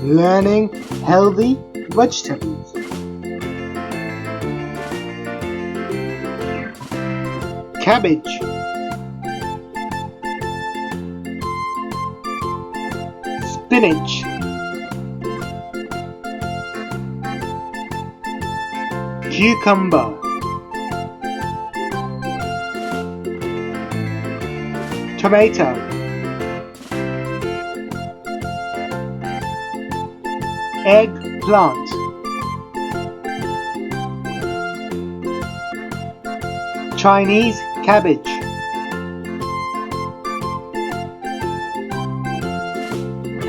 Learning healthy vegetables. Cabbage. Spinach. Cucumber. Tomato. Eggplant. Chinese cabbage.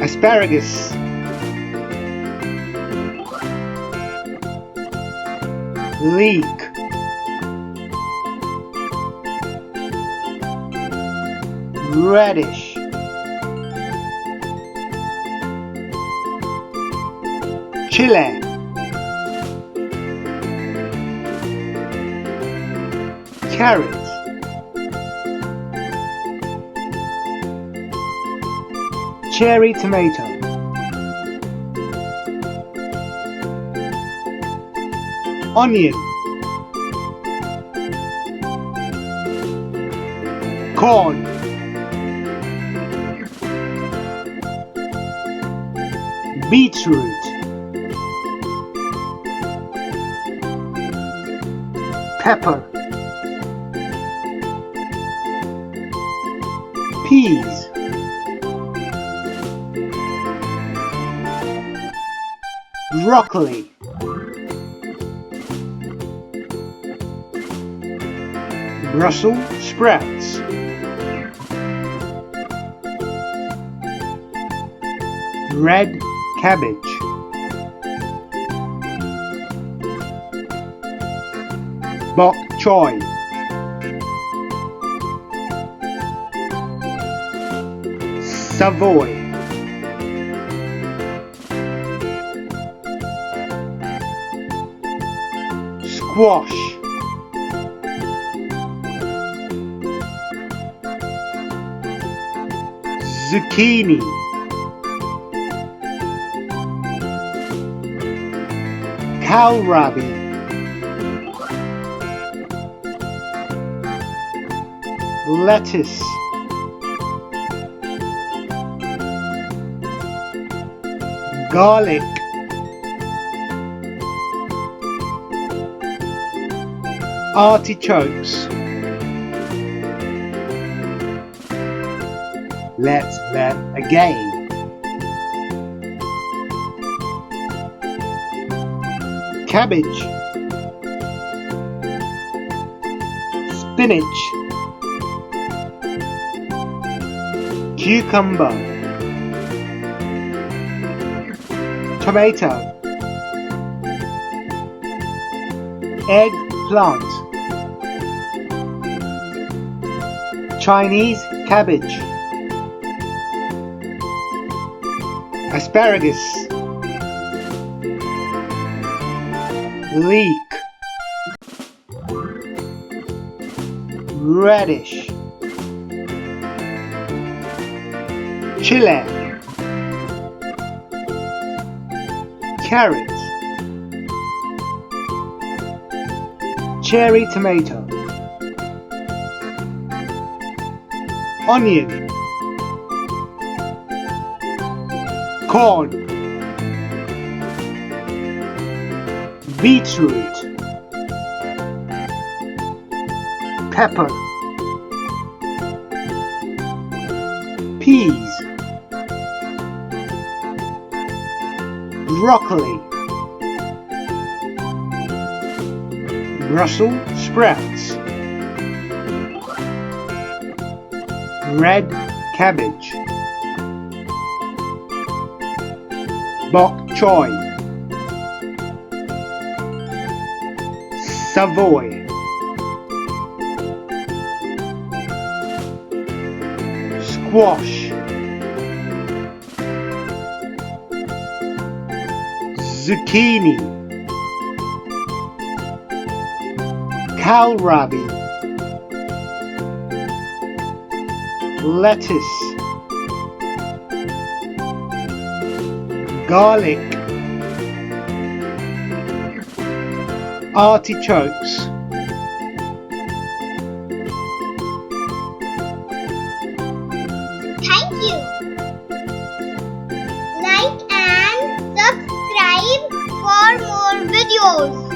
Asparagus. Leek. Radish. Chile. Carrot. Cherry tomato. Onion. Corn. Beetroot. Pepper. Peas. Broccoli. Brussels sprouts. Red cabbage. Bok choy. Savoy. Squash. Zucchini. Kohlrabi. Lettuce. Garlic. Artichokes. Let's learn again. Cabbage. Spinach. Cucumber. Tomato. Eggplant. Chinese cabbage. Asparagus. Leek. Radish. Chile. Carrot. Cherry tomato. Onion. Corn. Beetroot. Pepper. Peas. Broccoli. Brussels sprouts. Red cabbage. Bok choy. Savoy. Squash. Zucchini. Kohlrabi. Lettuce. garlic, artichokes, Thank you. Like and subscribe for more videos.